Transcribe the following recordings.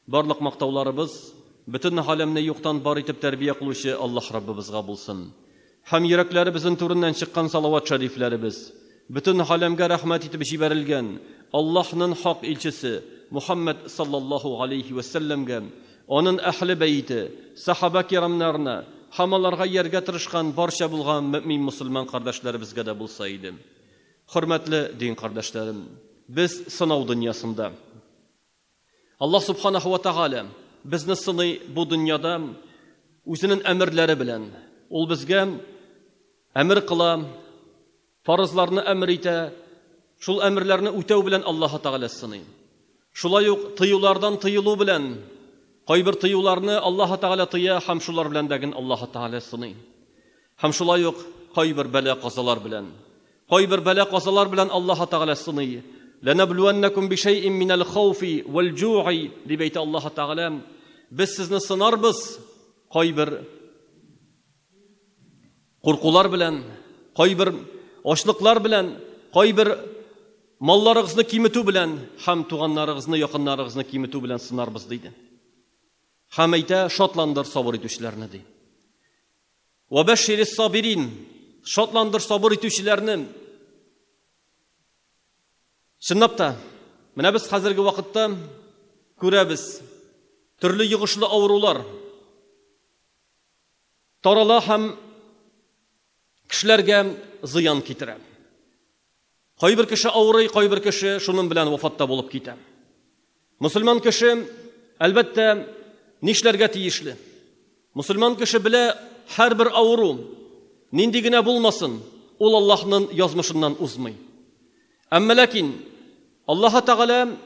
Барлык мактауларыбыз бүтән галәмне юктан бар итеп тәрбия кылучы Аллаһ Раббыбызга булсын. Һәм йөрәкләребезнең турыннан чыккан салават шәрифләребез бүтән галәмгә рәхмәт итеп җибәрелгән Аллаһның хак илчесе Мухаммад саллаллаху алейхи ва салламга, аның әһле бәйте, сахаба кирамнарына, һәм аларга ярга тырышкан барча булган мөмин мусульман кардәшләребезгә дә булса иде. Хөрмәтле дин кардәшләрем, без сынау дөньясында Аллаһ субханаһу ва тааля безне сыный бу дөньяда үзенең әмерләре белән. Ул безгә әмер кыла, фарызларны әмер итә, шул әмерләрне үтәү белән Аллаһ тааля сыный. Шулай ук тыюлардан тыелу белән, кайбер тыюларны Аллаһ тааля тыя, һәм шулар белән дәген Аллаһ тааля сыный. Һәм шулай ук кайбер бәла казалар белән, Аллаһ тааля сыный. لنبلونكم بشيء من الخوف والجوع لبيت الله تعالى. Biz sizni sınarbız. Kayber korkular bilen, kayber açlıklar bilen, kayber mallarınızı kimitu bilen, hem tuğanlarınızı, yakınlarınızı kimitu bilen sınarbız deydi. Hem eyte şatlandır sabır etüşlerini deydi. Ve beşşiris sabirin, şatlandır sabır etüşlerini. Шыннап та, менә без хәзерге вакытта күрәбез, төрле йогышлы авырулар тарала һәм кешеләргә зыян китерә. Кайбер кеше авырый, кайбер кеше шуның белән вафатта булып китә. Мусульман кеше әлбәттә нишләргә тиешле? Мусульман кеше белә, һәрбер авыру нинди генә булмасын, ул Аллаһның язмышыннан узмый. Әмма ләкин Аллаһ Тәгалә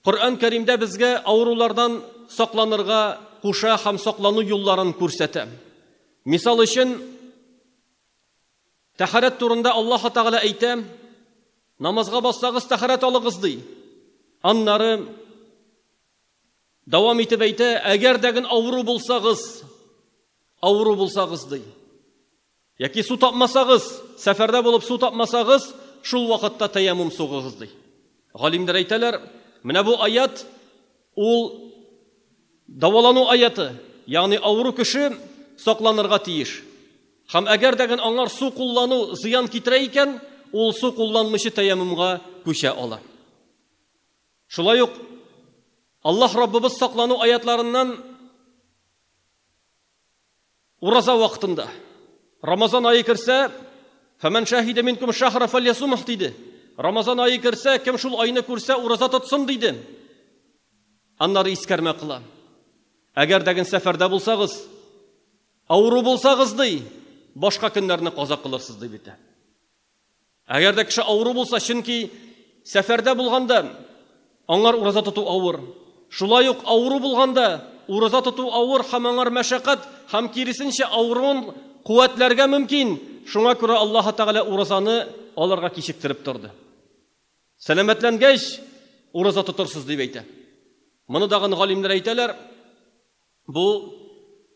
Коръән Кәримдә безгә авырулардан сакланырга куша һәм саклану юлларын күрсәтә. Мисал өчен, тәһарәт турында Аллаһ Тәгалә әйтә: намазга бассагыз тәһарәт алыгыз ди. Аннары дәвам итеп әйтә: әгәр дәген авыру булсагыз ди. Яки су тапмасагыз, сәфәрдә булып су тапмасагыз, шул вакытта таяммум сугыгыз ди. Галимдер әйтәләр, менә бу аят ул давалану аяты, ягъни авыру кеше сакланырга тиеш. Һәм әгәр дәген аңар су куллану зыян китерә икән, ул су кулланмыйча таяммумга күчә ала. Шулай ук Аллаһ Раббыбыз саклану аятларыннан ураза вакытында Рамазан айы керсә, فمن شاهد منكم الشهر فليصمه диде. Рамазан айы керсә, кем шул айны күрсә, ураза тотсын диде. Аннары искәрмә кыла. Әгәр дәген сәфәрдә булсагыз, авыру булсагыз ди, башка көннәрне каза кылырсыз дип әйтә. Әгәр дә кеше авыру булса, чөнки сәфәрдә булганда аңар ураза тоту авыр. Шулай ук авыру булганда ураза тоту авыр, һәм аңар мәшәкать, һәм киресенчә авыруын куәтләргә мөмкин. Шуңа күрә Аллаһ Тәгалә уразаны аларга кичектереп торды. Сәламәтләнгәч, ураза тотырсыз дип әйтә. Моны дагы галимнәр әйтәләр, бу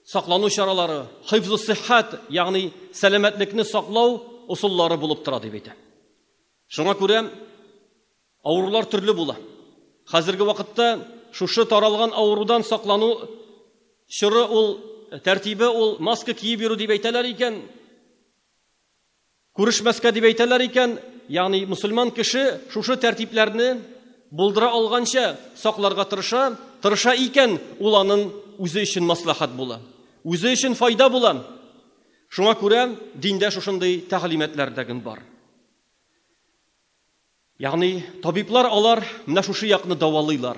саклану чаралары, хифзу сиххат, ягъни сәламәтлекне саклау усуллары булып тора дип әйтә. Шуңа күрә авырулар төрле була. Хәзерге вакытта шушы таралган авырудан саклану чоры ул тәртибе, ул маска киеп йөрү дип әйтәләр икән. Күрешмәскә дип әйтәләр икән, ягъни мусульман кеше шушы тәртипләрне булдыра алганча сакларга тырыша икән, ул аның үзе өчен маслахат була, үзе өчен файда була. Шуңа күрә диндә шушындый тәгълиматлар бар. Ягъни табиблар алар менә шушы якны давалыйлар.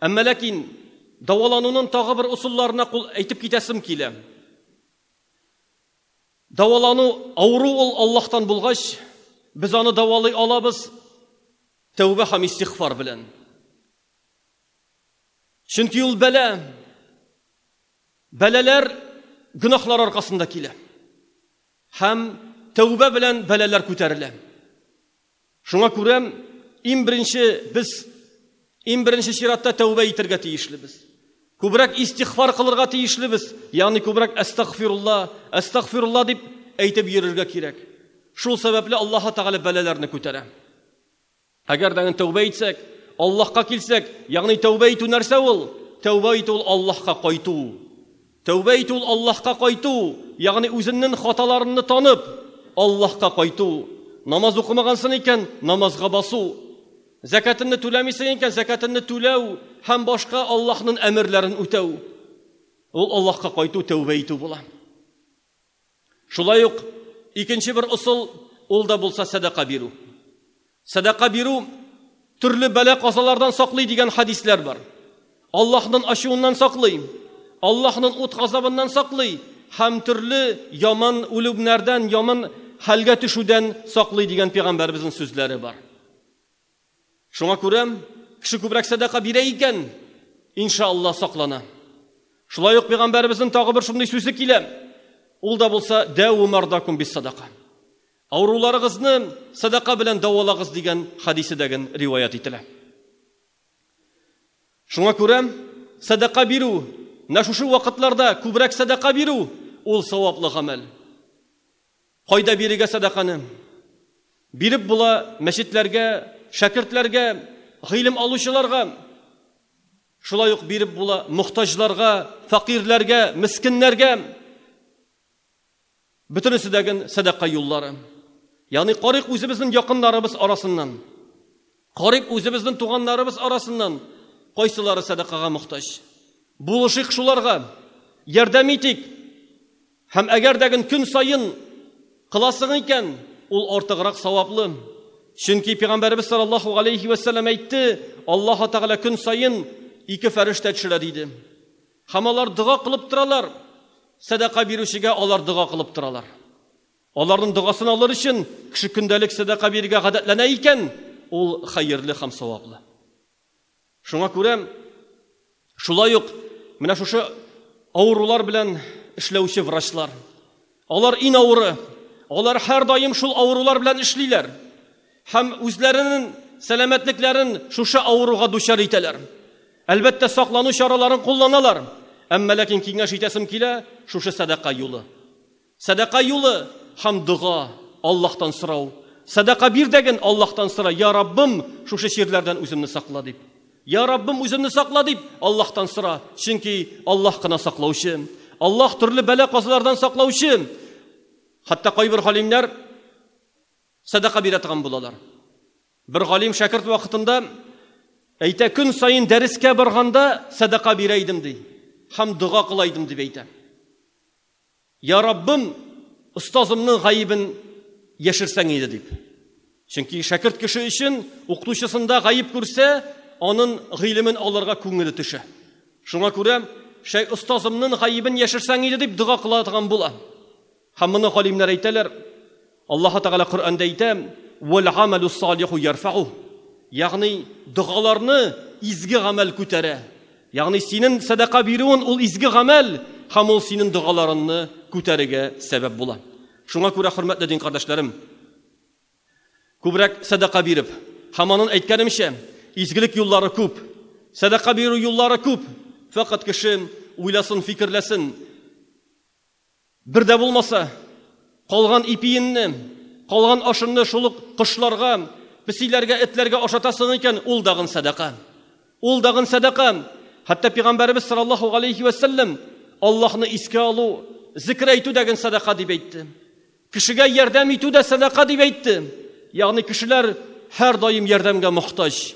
Әмма ләкин давалануның тагы бер усулларына әйтеп китәсем килә. Давалану авыру ул Аллаһтан булгач, без аны давалый алабыз тәүбә һәм истигъфар белән. Чөнки ул бәләләр гөнаһлар аркасында килә. Һәм тәүбә белән бәләләр күтәрелә. Шуңа күрә иң беренче чиратта тәүбә итәргә тиешлебез. Күбрәк истигъфар кылырга тиешлебез. Ягъни күбрәк астагфирулла дип әйтеп йөрергә кирәк. Шул сәбәпле Аллаһ Тәгалә бәләләрне күтәрә. Әгәр дә тәүбә итсәк, Аллаһка килсәк, ягъни тәүбә итү нәрсә ул? тәүбә итү ул Аллаһка кайту. Тәүбә итү ул Аллаһка кайту, ягъни үзенең хаталарını танып, Аллаһка кайту. Намаз укымагансың икән, намазга басу. Закатыңны түләмисең икән, закатыңны түләү һәм башка Аллаһның әмерләрен үтәү. Ул Аллаһка кайту, тәүбә итү була. Шулай ук икенче бер усул ул да булса садака бирү. Садака бирү төрле бәла казалардан саклый дигән хадисләр бар. Аллаһның ачуыннан саклый, Аллаһның ут газабыннан саклый, һәм төрле яман үлемнәрдән, яман хәлгә төшүдән саклый дигән пәйгамбәребезнең сүзләре бар. Шуңа күрә, кеше күбрәк садака бирә икән, иншаалла саклана. Шулай ук пәйгамбәребезнең тагы бер шундый сүзе килә. Ул да булса дәву мардакум бис садака. Ауруларыгызны садака белән давалагыз дигән хадисидәген риваят ителә. Шуңа күрә, садака бирү, шушы вакытларда күбрәк садака бирү ул саваплы гамәл. Кайда бирергә садаканы? Биреп була мәчетләргә, шәкертләргә, гыйлем алучыларга. Шулай ук биреп була мохтаҗларга, фақирләргә, мискиннәргә. Бөтенесе дәген садака юллары. Ягъни карык үзебезнең якыннарыбыз арасыннан, карык үзебезнең туганнарыбыз арасыннан кайсылары садакага мохтаҗ. Булышык шуларга, ярдәм итик. Һәм әгәр дәген көн сайын кыласың икән, ул артыграк саваплы. Чөнки пәйгамбәрбез саллаллаһу алейхи ва саллям әйтте, Аллаһ Тәгалә көн сайын 2 фәрештә төшерә диде. Һәм алар дуга кылып торалар. Садака бирүчегә алар дуга кылып торалар. Аларның дугасын алыр өчен кеше көндәлек садака бирергә гадәтләнә икән, ул хәерле һәм саваплы. Шуңа күрә, шулай ук менә шушы авырулар белән эшләүче врачлар. Алар ин авыры, алар һәр даим шул авырулар белән эшлиләр. Һәм үзләренең сәламәтлекләрен шушы авыруга дучар итәләр. Әлбәттә саклану чараларын кулланалар. Әмма ләкин киңәш итәсем килә шушы садака юлы. Садака юлы һәм дуга, Аллаһтан сорау. Садака бир дигән Аллаһтан сора. Я Раббым, шушы ширләрдән үземне сакла дип. Я Раббым, үземне сакла дип Аллаһтан сора. Чөнки Аллаһ кына саклаучы. Аллаһ төрле бәла казалардан саклаучы. Хәтта кайбер галимнәр садака бирә торган булалар. Бер галим шәкерт вакытында әйтә, көн сайын дәрескә барганда садака бирә идем ди. Һәм дуга кыла идем дип әйтә. Я Раббым, устазымның гаибен яшерсәң иде дип. Чөнки шәкерт кеше өчен укытучысында гаиб күрсә, аның гыйлемен алырга күңеле төшә. Шуңа күрә, устазымның гаибен яшерсәң иде дип дуга кыла торган була. Һәм моны галимнәр әйтәләр. Аллаһ Тәгалә Коръәндә әйтә: "Вал амалу салиху ярфa'у". Ягъни дугаларны изге гамәл күтәрә. Ягъни синең садака бирүең ул изге гамәл, һәм ул синең дугаларыңны күтәрергә сәбәп була. Шуңа күрә, хөрмәтле дин кардәшләрем, күбрәк садака биреп, һәм аның әйткәнемчә, изгелек юллары күп, садака бирү юллары күп. Фақат кеше уйласын, фикерләсен. Бер дә булмаса, калган ипиенне, калган ашынны шул кышларга, песиләргә, этләргә ашатасың икән, ул дагын садака. Ул дагын садака. Хәтта пәйгамбәрбез саллаллаһу алейхи ва саллям Аллаһны искә алу, зикр әйтү дигән садака дип әйтте. Кешегә ярдәм итү дә садака дип әйтте. Ягъни кешеләр һәр даим ярдәмгә мохтаҗ.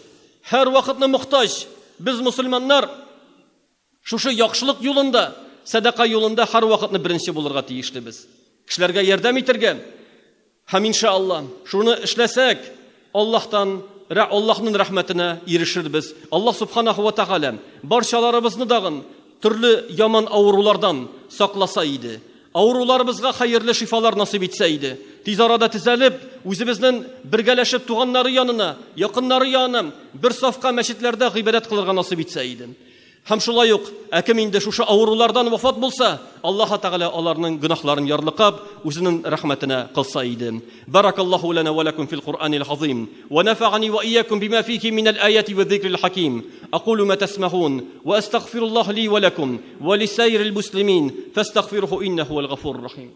Һәр вакытны мохтаҗ. Без мусульманнар шушы яхшылык юлында, садака юлында һәр вакытны беренче булырга тиешлебез. Кешеләргә ярдәм итәргә. Һәм иншаалла, шуны эшләсәк, Аллаһның рәхмәтенә ирешербез. Аллаһ субханаһу ва тәгалә барчаларыбызны дагын төрле яман авырулардан сакласа иде. Авыруларыбызга хәерле шифалар насыйп итсә иде. Тиз арада тезелеп, үзебезнең бергәләшеп туганнары янына, якыннары янына бер сафка мәчетләрдә гыйбадәт кылырга насыйп итсә иде. Һәм шулай ук, кем инде шушы авырулардан вафат булса, Аллаһ Тәгалә аларның гөнаһларын ярлыкап, үзенең рәхмәтенә кылса иде. Баракаллаһу лана ва лакум фил Qur'анил азим ва нафa'ani ва iyyakum бima фиhi min al-ayati ва dhikril hakim. Aqulu ma tasma'un wa astaghfirullah li wa lakum wa lisa'iril muslimin fastaghfiruhu innahu wal ghafurur rahim.